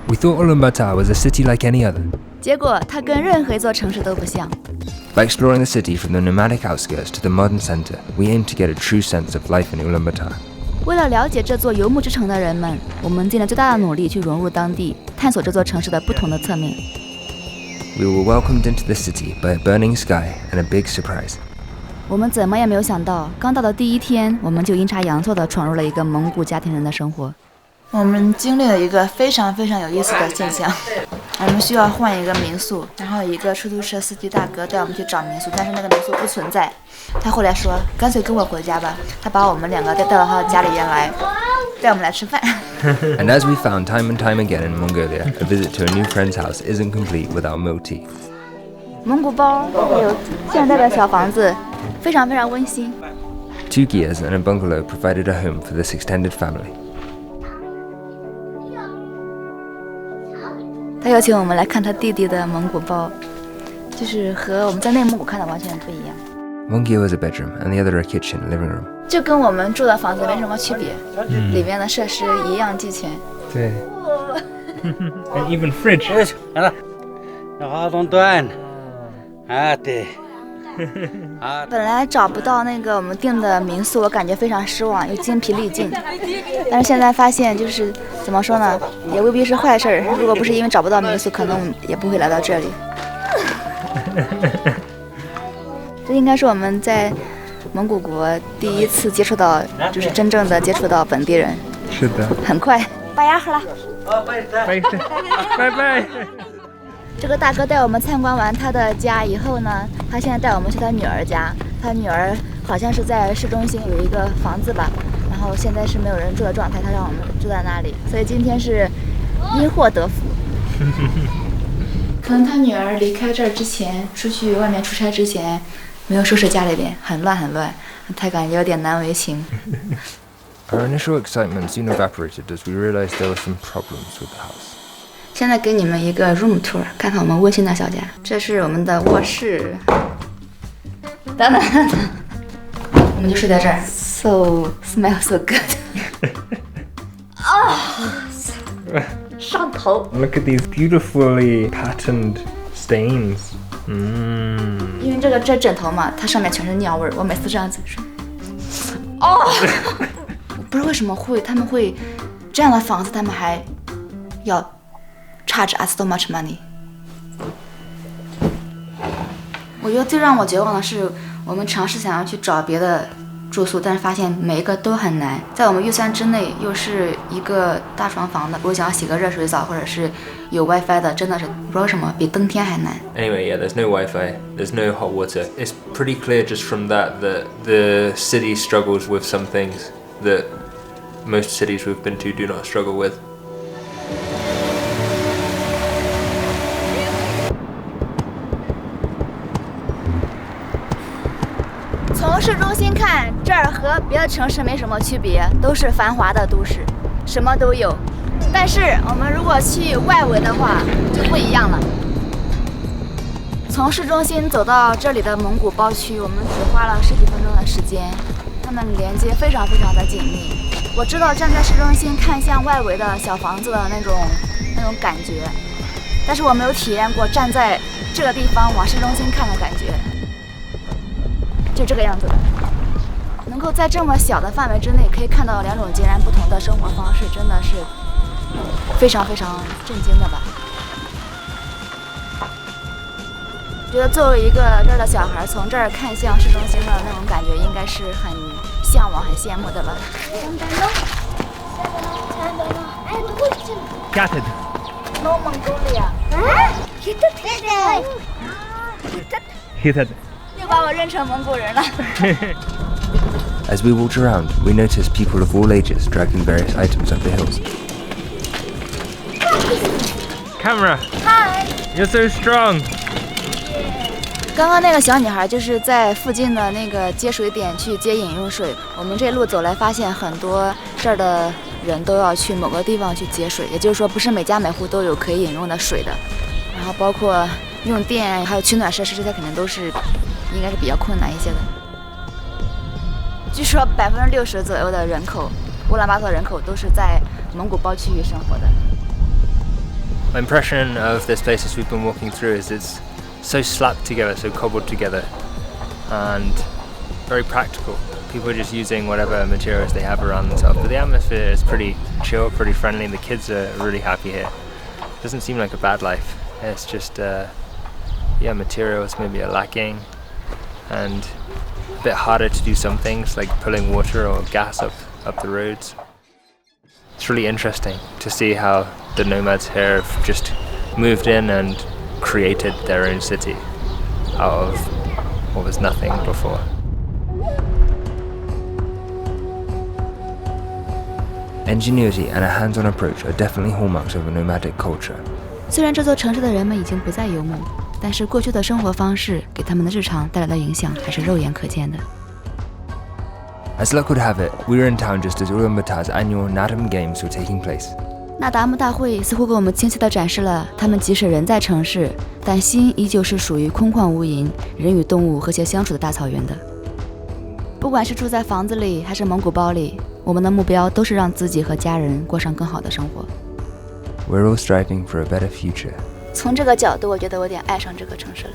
We thought Ulaanbaatar was a city like any other. 结果它跟任何一座城市都不像。By exploring the city from the nomadic outskirts to the modern center, we aim to get a true sense of life in Ulaanbaatar. 为了了解这座游牧之城的人们，我们尽了最大的努力去融入当地，探索这座城市的不同的侧面。We were welcomed into the city by a burning sky and a big surprise. 我们怎么也没有想到，刚到的第一天，我们就阴差阳错地闯入了一个蒙古家庭人的生活。我们经历了一个非常有意思的现象，我们需要换一个民宿，然后一个出租车司机大哥带我们去找民宿，但是那个民宿不存在。他后来说，干脆跟我回家吧，他把我们两个带到他的家里边来，带我们来吃饭。And as we found time and time again in Mongolia, a visit to a new friend's house isn't complete without moti. 蒙古包还有现代的小房子，非常温馨。Two gears and a bungalow provided a home for this extended family. 他邀请我们来看他弟弟的蒙古包，就是和我们在内蒙古看的完全不一样。One gear was a bedroom and the other a kitchen and living room. 就跟我们住的房子没什么区别，里面的设施一样齐全。对。And even fridge. 本来找不到那个我们订的民宿，我感觉非常失望，又精疲力尽。但是现在发现，就是怎么说呢，也未必是坏事儿。如果不是因为找不到民宿，可能也不会来到这里。这应该是我们在蒙古国第一次接触到，就是真正的接触到本地人。是的。很快。拔牙喝了。拜拜。这个大哥带我们参观完他的家以后呢，他现在带我们去他女儿家。他女儿好像是在市中心有一个房子吧，然后现在是没有人住的状态，他让我们住在那里。所以今天是因祸得福。可能他女儿离开这儿之前，出去外面出差之前，没有收拾家里边，很乱，他感觉有点难为情。Our initial excitement soon evaporated as we realized there were some problems with the house. 现在给你们一个 room tour， 看看我们温馨的小家。这是我们的卧室，等，我们就睡在这儿。So smell so good。上头。Look at these beautifully patterned stains. 因为这枕头嘛，它上面全是尿味儿，我每次这样子睡。我不知道为什么他们会这样的房子，他们还要charge us so much money。我觉得最让我绝望的是，我们尝试想要去找别的住宿，但是发现每一个都很难，在我们预算之内，又是一个大床房的，我想要洗个热水澡或者是有 WiFi 的，真的是不知道为什么比登天还难。Anyway, yeah, there's no Wi-Fi, there's no hot water. It's pretty clear just from that the city struggles with some things that most cities we've been to do not struggle with. 从市中心看，这儿和别的城市没什么区别，都是繁华的都市，什么都有。但是我们如果去外围的话，就不一样了。从市中心走到这里的蒙古包区，我们只花了10几分钟的时间，它们连接非常的紧密。我知道站在市中心看向外围的小房子的那种感觉，但是我没有体验过站在这个地方往市中心看的感觉。就这个样子的，能够在这么小的范围之内可以看到2种截然不同的生活方式，真的是非常震惊的吧。觉得作为一个这儿的小孩，从这儿看向市中心的那种感觉，应该是很向往、很羡慕的吧。Gutted. No Mongolia. Hitted. 又把我认成蒙古人了。As we walked around, we noticed people of all ages dragging various items up the hills. Camera. Hi. You're so strong. 刚刚那个小女孩就是在附近的那个接水点去接饮用水。我们这路走来发现很多这儿的人都要去某个地方去接水，也就是说不是每家每户都有可以饮用的水的。然后包括用电还有取暖设施，这些肯定都是应该是比较困难一些的。据说60%左右的人口，乌兰巴托人口都是在蒙古包区域生活的。My impression of this place as we've been walking through is it's so slapped together, so cobbled together, and very practical. People are just using whatever materials they have around themselves, but the atmosphere is pretty chill, pretty friendly, and the kids are really happy here. It doesn't seem like a bad life. It's just materials maybe are lacking, and a bit harder to do some things like pulling water or gas up the roads. It's really interesting to see how the nomads here have just moved in and created their own city out of what was nothing before. Ingenuity and a hands-on approach are definitely hallmarks of a nomadic culture. 虽然这座城市的人们已经不再游牧，但是过去的生活方式给他们的日常带来的影响还是肉眼可见的。As luck would have it, we were in town just as Ulaanbaatar's annual Naadam Games were taking place. 纳达慕大会似乎给我们清晰地展示了，他们即使人在城市，但心依旧是属于空旷无垠、人与动物和谐相处的大草原的。不管是住在房子里还是蒙古包里，我们的目标都是让自己和家人过上更好的生活。We're all striving for a better future. 从这个角度，我觉得我有点爱上这个城市了。